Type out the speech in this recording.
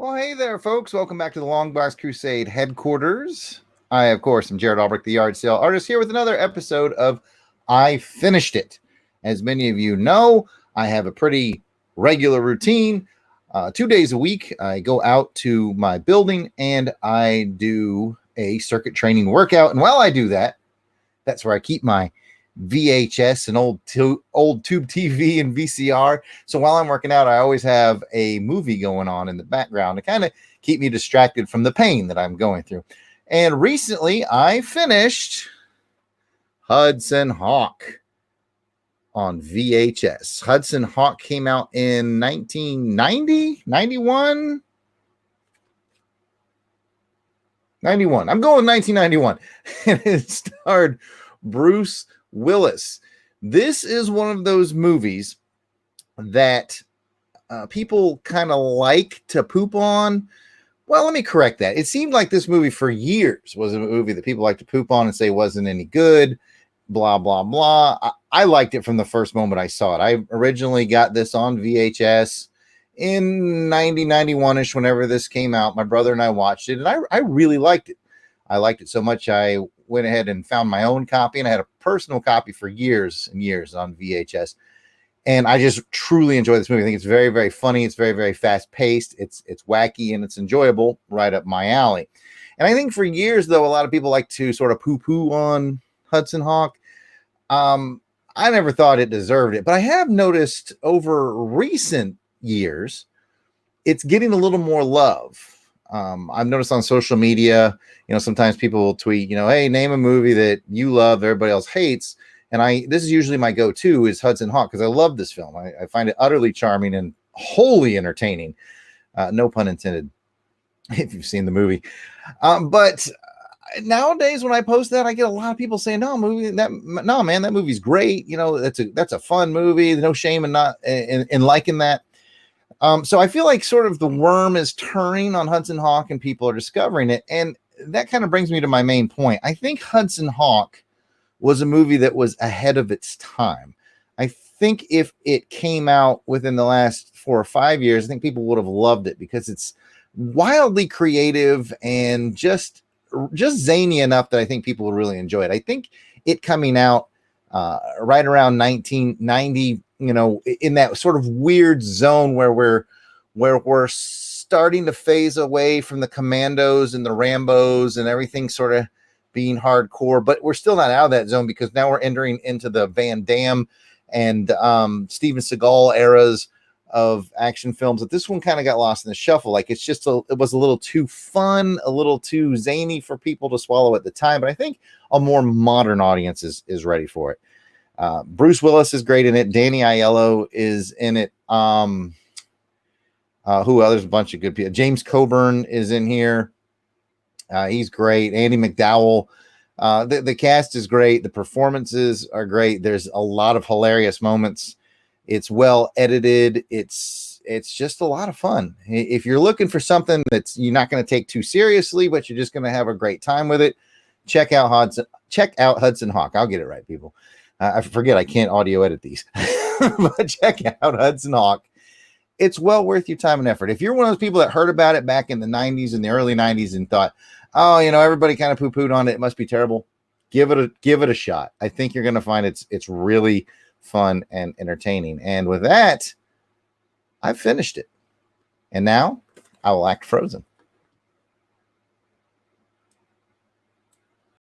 Well, hey there, folks. Welcome back to the Longbox Crusade headquarters. I, of course, am Jared Albrecht, the yard sale artist, here with another episode of I Finished It. As many of you know, I have a pretty regular routine. 2 days a week, I go out to my building and I do a circuit training workout. And while I do that, that's where I keep my VHS and old tube TV and VCR. So while I'm working out, I always have a movie going on in the background to kind of keep me distracted from the pain that I'm going through. And recently I finished Hudson Hawk on VHS. Hudson Hawk came out in 1990, 91. I'm going 1991. And it starred Bruce Willis. This is one of those movies that people kind of like to poop on. Well, let me correct that. It seemed like this movie for years was a movie that people like to poop on and say wasn't any good, blah, blah, blah. I liked it from the first moment I saw it. I originally got this on VHS in 90, 91-ish, whenever this came out. My brother and I watched it, and I really liked it. I liked it so much I went ahead and found my own copy, and I had a personal copy for years and years on VHS. And I just truly enjoy this movie. I think it's very, very funny. It's very, very fast paced. It's wacky and it's enjoyable, right up my alley. And I think for years, though, a lot of people like to sort of poo-poo on Hudson Hawk. I never thought it deserved it, but I have noticed over recent years, it's getting a little more love. I've noticed on social media, sometimes people will tweet, hey, name a movie that you love, everybody else hates. And this is usually my go-to is Hudson Hawk, because I love this film. I find it utterly charming and wholly entertaining. No pun intended, if you've seen the movie. But nowadays, when I post that, I get a lot of people saying, no, man, that movie's great. That's a fun movie. No shame in liking that. So I feel like sort of the worm is turning on Hudson Hawk and people are discovering it. And that kind of brings me to my main point. I think Hudson Hawk was a movie that was ahead of its time. I think if it came out within the last 4 or 5 years, I think people would have loved it because it's wildly creative and just zany enough that I think people would really enjoy it. I think it coming out right around 1990, in that sort of weird zone where we're starting to phase away from the Commandos and the Rambos and everything sort of being hardcore, but we're still not out of that zone because now we're entering into the Van Damme and Steven Seagal eras of action films. That this one kind of got lost in the shuffle. Like it was a little too fun, a little too zany for people to swallow at the time. But I think a more modern audience is ready for it. Bruce Willis is great in it. Danny Aiello is in it. There's a bunch of good people. James Coburn is in here. He's great. Andy McDowell. The cast is great. The performances are great. There's a lot of hilarious moments. It's well edited. It's just a lot of fun. If you're looking for something that's you're not going to take too seriously, but you're just going to have a great time with it, check out Hudson Hawk. I'll get it right, people. I forget I can't audio edit these, but check out Hudson Hawk. It's well worth your time and effort. If you're one of those people that heard about it back in the 90s and the early 90s and thought, oh, everybody kind of poo-pooed on it, it must be terrible, give it a shot. I think you're going to find it's really fun and entertaining. And with that, I've finished it. And now I will act frozen.